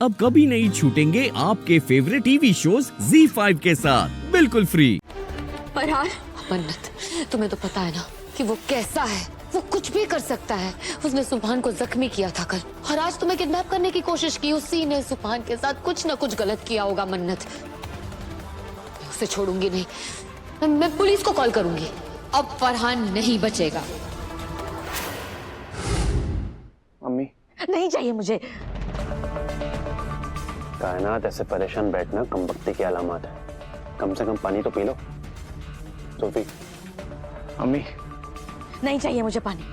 अब कभी नहीं छूटेंगे आपके फेवरेट टीवी शोज ZEE5 के साथ बिल्कुल फ्री। फरहान, मन्नत, तुम्हें तो पता है ना कि वो कैसा है, वो कुछ भी कर सकता है। उसने सुभान को जख्मी किया था कल, और आज तुम्हें किडनैप करने की कोशिश की। उसी ने सुभान के साथ कुछ न कुछ गलत किया होगा। मन्नत, मैं उसे छोड़ूंगी नहीं, मैं पुलिस को कॉल करूंगी। अब फरहान नहीं बचेगा। मम्मी, नहीं चाहिए मुझे। कायनात, ऐसे परेशान बैठना कमबख्ती की अलामत है। कम से कम पानी तो पी लो। सोफी। मम्मी, नहीं चाहिए मुझे पानी।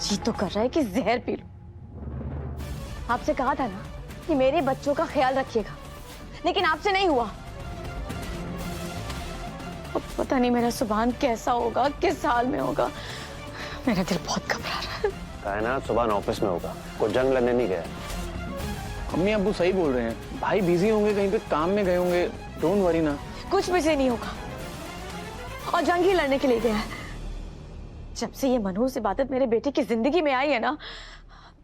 जी तो कर रहा है कि जहर पी लो। आपसे कहा था ना कि मेरे बच्चों का ख्याल रखिएगा, लेकिन आपसे नहीं हुआ। अब पता नहीं मेरा सुभान कैसा होगा, किस हाल में होगा। मेरा दिल बहुत घबरा रहा है। कायनात सुबह ऑफिस में होगा, कोई जंग लड़ने नहीं गया। अम्मी अब्बू सही बोल रहे हैं, भाई बिजी होंगे, कहीं पे काम में गए होंगे। डोंट वरी ना। कुछ भी से नहीं होगा, और जंग ही लड़ने के लिए गया है। जब से ये मनहूस इबादत मेरे बेटे की जिंदगी में आई है ना,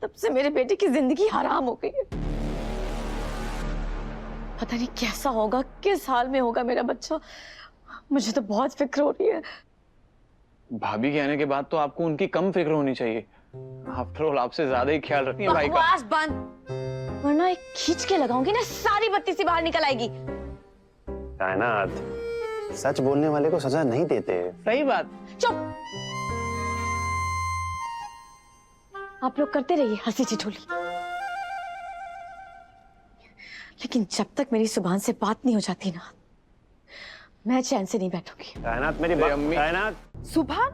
तब से मेरे बेटे की जिंदगी हराम हो गई है। पता नहीं कैसा होगा, किस हाल में होगा मेरा बच्चा। मुझे तो बहुत फिक्र हो रही है। भाभी के आने के बाद तो आपको उनकी कम फिक्र होनी चाहिए। आफ्टर ऑल आपसे ज्यादा ही ख्याल रखती है भाई का। बकवास बंद, वरना एक खींच के लगाऊंगी ना, सारी बत्ती सी बाहर निकल आएगी। कायनात, सच बोलने वाले को सजा नहीं देते। सही बात। चुप। आप लोग करते रहिए हंसी ठिठोली, लेकिन जब तक मेरी जुबान से बात नहीं हो जाती ना, मैं चैन से नहीं बैठूंगी। कायनात मेरी अम्मी। कायनात, सुभान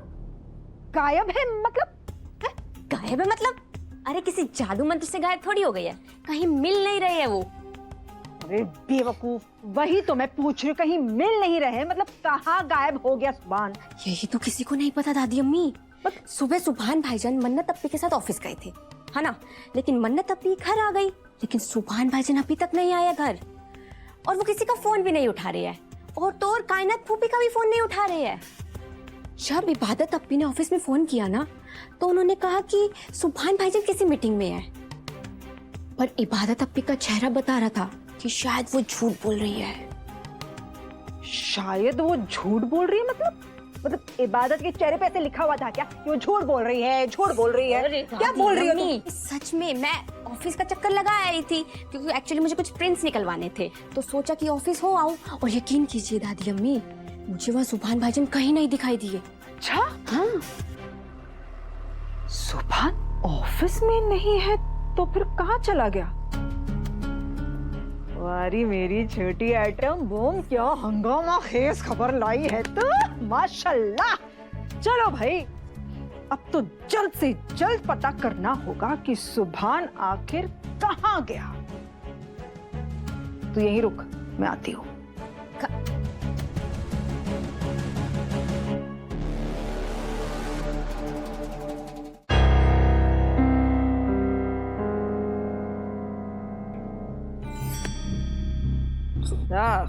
गायब है? मतलब गायब है मतलब? अरे किसी जादू मंत्र से गायब थोड़ी हो गई है, कहीं मिल नहीं रही है वो। अरे बेवकूफ, वही तो मैं पूछ रही हूँ, कहीं मिल नहीं रहे, मतलब कहाँ गायब हो गया सुभान? यही तो किसी को नहीं पता दादी अम्मी। सुबह सुभान भाईजान मन्नत अप्पी के साथ ऑफिस गए थे, है ना, लेकिन मन्नत अप्पी घर आ गई, लेकिन सुभान भाईजान अभी तक नहीं आया घर, और वो किसी का फोन भी नहीं उठा रहे है, और तो और कायनात फूफी का भी फोन नहीं उठा रहे है। जब इबादत अप्पी ने ऑफिस में फोन किया ना, तो उन्होंने कहा कि सुभान भाईजान किसी मीटिंग में है, पर इबादत अप्पी का चेहरा बता रहा था कि शायद वो झूठ बोल रही है। शायद वो झूठ बोल रही है? मतलब इबादत के चेहरे पे ऐसे लिखा हुआ था क्या कि वो झूठ बोल रही है, झूठ बोल रही है? क्या बोल रही हो तुम? सच में मैं ऑफिस का चक्कर लगा आई थी, क्योंकि एक्चुअली मुझे कुछ प्रिंट्स निकलवाने थे, तो सोचा कि ऑफिस हो आऊं, और यकीन कीजिए दादी अम्मी, मुझे वहाँ सुभान भाईजान कहीं नहीं दिखाई दिए। अच्छा, हाँ। सुभान ऑफिस में नहीं है तो फिर कहाँ चला गया? वारी मेरी छोटी आइटम बूम, क्या हंगामा खेज खबर लाई है तो, माशाल्लाह। चलो भाई, अब तो जल्द से जल्द पता करना होगा कि सुभान आखिर कहाँ गया। तो यहीं रुक, मैं आती हूँ।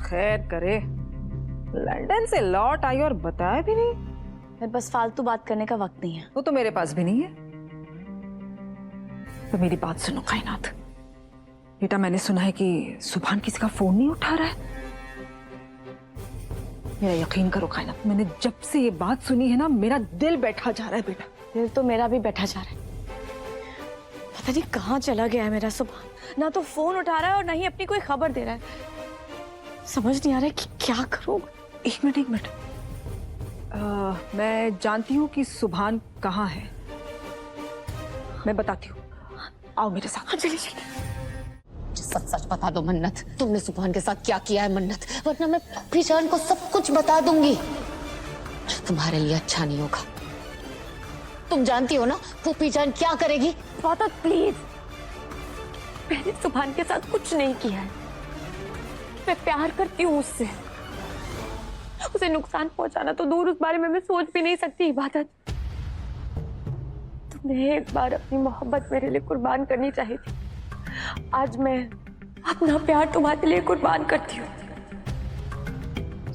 खैर करे, लंदन से लौट आई और बताया भी नहीं। मेरे बस फालतू बात करने का वक्त नहीं है। वो तो मेरे पास भी नहीं है। तो मेरी बात सुनो कायनात बेटा, मैंने सुना है कि सुभान किसी का फोन नहीं उठा रहा है। मेरा यकीन करो कायनात, मैंने जब से ये बात सुनी है ना, मेरा दिल बैठा जा रहा है बेटा। दिल तो मेरा भी बैठा जा रहा है। पता नहीं कहाँ चला गया है मेरा सुभान, ना तो फोन उठा रहा है और ना ही अपनी कोई खबर दे रहा है। समझ नहीं आ रहा है कि क्या करूं। एक मिनट, मैं जानती हूँ कि सुभान कहाँ है, मैं बताती हूँ, आओ मेरे साथ। चलिए। सच सच बता दो मन्नत, तुमने सुभान के साथ क्या किया है मन्नत, वरना मैं फूफी जान को सब कुछ बता दूंगी। तुम्हारे लिए अच्छा नहीं होगा। तुम जानती हो ना फूफी जान क्या करेगी। फादर प्लीज, मैंने सुभान के साथ कुछ नहीं किया है। मैं प्यार करती हूँ उससे, उसे नुकसान पहुंचाना तो दूर, उस बारे में मैं सोच भी नहीं सकती। इबादत, तुमने एक बार अपनी मोहब्बत मेरे लिए कुर्बान करनी चाहिए थी। आज मैं अपना प्यार तुम्हारे लिए कुर्बान करती हूँ।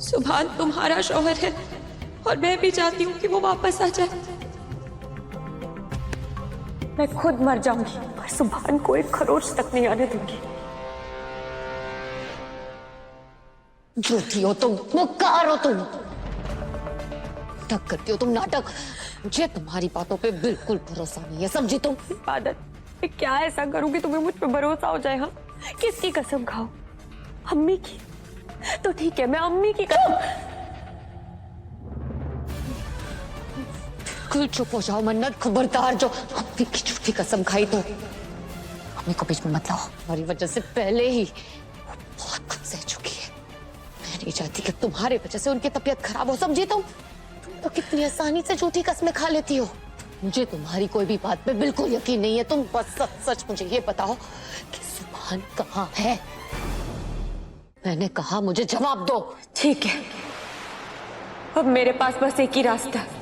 सुभान तुम्हारा शौहर है, और मैं भी चाहती हूँ कि वो वापस आ जाए। मैं खुद मर जाऊंगी मैं सुभान को एक खरोच तक नहीं आने दूंगी। झूठी हो तुम, मुक्कार हो तुम, नाटक करती हो तुम, नाटक। मुझे तुम्हारी बातों पे बिल्कुल भरोसा नहीं है, समझी तुम? इबादत, मैं क्या ऐसा करूं कि तुम्हें मुझ पे भरोसा हो जाए? हाँ, किसकी कसम खाओ? अम्मी की? तो ठीक है, मैं अम्मी की कसम। बिल्कुल चुप हो जाओ मन्नत, खबरदार जो अम्मी की झूठी कसम खाई तो अम्मी को बीच में मत लाओ। हमारी वजह से पहले ही वो बहुत कुछ सह चुकी है। मैं नहीं चाहती कि तुम्हारे वजह से उनकी तबीयत खराब हो, समझी तुम? तुम तो कितनी आसानी से झूठी कस्में खा लेती हो। मुझे तुम्हारी कोई भी बात पे बिल्कुल यकीन नहीं है। तुम बस सच सच मुझे ये बताओ कि सुभान कहाँ है? मैंने कहा मुझे जवाब दो। ठीक है, अब मेरे पास बस एक ही रास्ता है।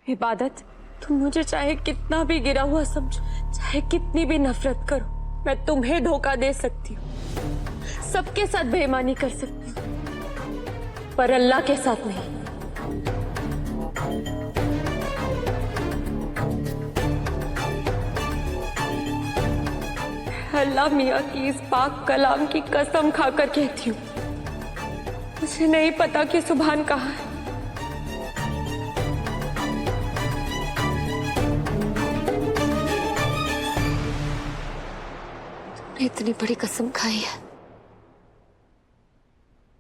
इबादत, तुम मुझे चाहे कितना भी गिरा हुआ समझो, चाहे कितनी भी नफरत करो, मैं तुम्हें धोखा दे सकती हूँ, सबके साथ बेईमानी कर सकती हूँ, पर अल्लाह के साथ नहीं। अल्लाह मियाँ की इस पाक कलाम की कसम खाकर कहती हूँ, मुझे नहीं पता कि सुभान कहाँ है। इतनी बड़ी कसम खाई है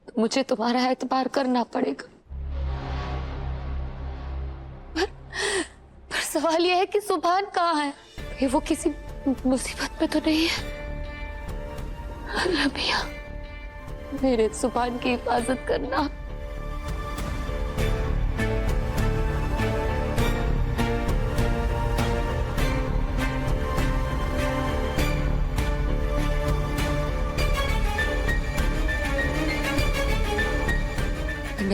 तो मुझे तुम्हारा एतबार करना पड़ेगा। पर सवाल यह है कि सुभान कहाँ है? ये वो किसी मुसीबत में तो नहीं है? अल्लाह मियां, मेरे सुभान की हिफाजत करना।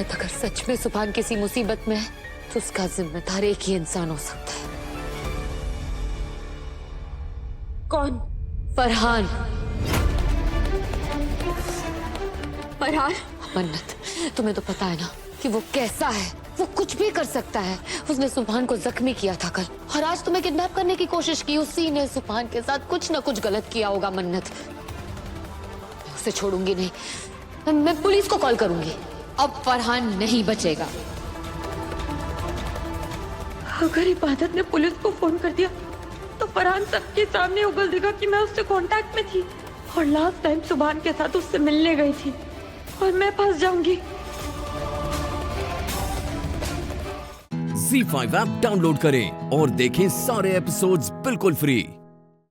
अगर सच में सुभान किसी मुसीबत में है तो उसका जिम्मेदार एक ही इंसान हो सकता है। कौन? फरहान। फरहान? मन्नत, तुम्हें तो पता है ना कि वो कैसा है। वो कुछ भी कर सकता है। उसने सुभान को जख्मी किया था कल, और आज तुम्हें किडनैप करने की कोशिश की। उसी ने सुभान के साथ कुछ ना कुछ गलत किया होगा मन्नत। मैं उसे छोड़ूंगी नहीं। मैं पुलिस को कॉल करूंगी। अब फरहान नहीं बचेगा। अगर इबादत ने पुलिस को फोन कर दिया तो फरहान सबके सामने उगल देगा कि मैं उससे कांटेक्ट में थी और लास्ट टाइम सुभान के साथ उससे मिलने गई थी, और मैं फंस जाऊंगी। ZEE5 ऐप डाउनलोड करें और देखें सारे एपिसोड्स बिल्कुल फ्री।